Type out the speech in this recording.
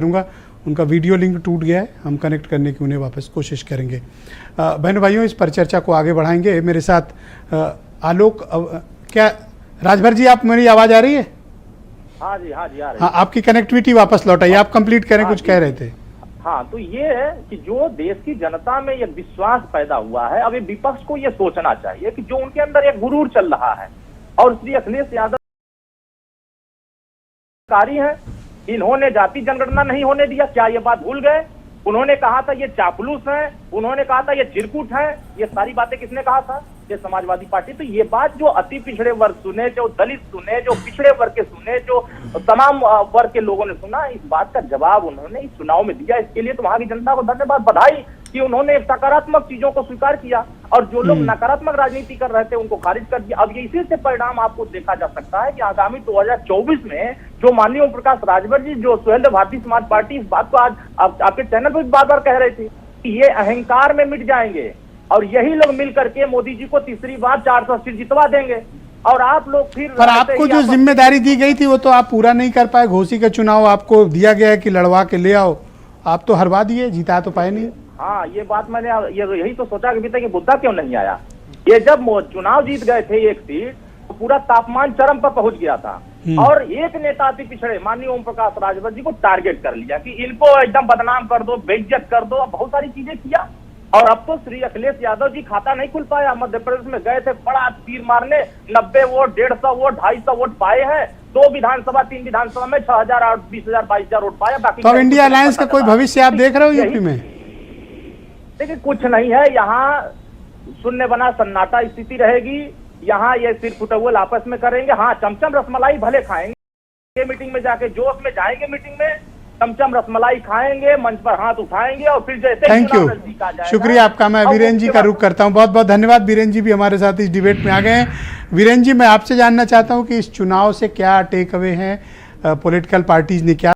करूँगा। उनका video link टूट गया है, हम कनेक्ट करने की उन्हें वापस कोशिश करेंगे। बहनों भाइयों, इस परिचर्चा को आगे बढ़ाएंगे। मेरे साथ आलोक, क्या राजभर जी, आप, मेरी आवाज़ आ रही है? हाँ जी आ रही है। हाँ, आपकी कनेक्टिविटी वापस लौट आई, आप कंप्लीट करें, कुछ कह रहे थे। हाँ, तो ये है कि जो देश की जनता में ये विश्वास पैदा हुआ है, अब ये विपक्ष को ये सोचना चाहिए कि जो उनके अंदर एक गुरूर चल रहा है, और श्री अखिलेश यादव कारी है, इन्होंने जाति जनगणना नहीं होने दिया। क्या ये बात भूल गए? उन्होंने कहा था ये चापलूस है, उन्होंने कहा था ये चिरकुट है। ये सारी बातें किसने कहा था? ये समाजवादी पार्टी। तो ये बात जो अति पिछड़े वर्ग सुने, जो दलित सुने, जो पिछड़े वर्ग के सुने, जो तमाम वर्ग के लोगों ने सुना, इस बात का जवाब उन्होंने इस चुनाव में दिया। इसके लिए तो वहां की जनता को धन्यवाद, बधाई कि उन्होंने सकारात्मक चीजों को स्वीकार किया, और जो लोग नकारात्मक राजनीति कर रहे थे उनको खारिज कर दिया। अब ये इसी से परिणाम आपको देखा जा सकता है कि आगामी 2024 में जो माननीय ओम प्रकाश राजभर जी, जो सुहेलदेव देव भारतीय समाज पार्टी, इस बात को आज आपके चैनल पर बार बार कह रही थी कि ये अहंकार में मिट जाएंगे, और यही लोग मिल करके मोदी जी को तीसरी बार 400 सीट जितवा देंगे, और आप लोग फिर। पर आपको जो जिम्मेदारी दी गई थी वो तो आप पूरा नहीं कर पाए। घोसी का चुनाव आपको दिया गया है कि लड़वा के ले आओ, आप तो हरवा दिए, जीता तो पाए नहीं। हाँ, ये बात मैंने यही तो सोचा कि मुद्दा क्यों नहीं आया। ये जब चुनाव जीत गए थे एक सीट, तो पूरा तापमान चरम पर पहुंच गया था, और एक नेता अति पिछड़े माननीय ओम प्रकाश राजभर जी को टारगेट कर लिया कि इनको एकदम बदनाम कर दो, बेइज्जत कर दो, बहुत सारी चीजें किया। और अब तो श्री अखिलेश यादव जी खाता नहीं खुल पाया। मध्य प्रदेश में गए थे बड़ा तीर मारने, 90 वोट, 150 वोट, 250 वोट पाए हैं। 2 विधानसभा 3 विधानसभा में 6,000, 20,000, 22,000 वोट पाया। बाकी तो इंडिया अलायंस का कोई भविष्य आप देख रहे हो यूपी में? देखिए, कुछ नहीं है यहाँ, शून्य बना सन्नाटा स्थिति रहेगी। यहाँ ये सिर फुटवल आपस में करेंगे। हाँ, चमचम रसमलाई भले खाएंगे, मीटिंग में जाके जोश में जाएंगे, मीटिंग में चमचम रसमलाई खाएंगे, मंच पर हाथ उठाएंगे, और फिर जैसे थैंक यू, शुक्रिया आपका। मैं वीरेन जी का रुख करता हूं। बहुत बहुत धन्यवाद। वीरेन जी भी हमारे साथ इस डिबेट में आ गए हैं। वीरेन जी, मैं आपसे जानना चाहता हूं कि इस चुनाव से क्या टेक अवे हैं, पॉलिटिकल पार्टीज ने क्या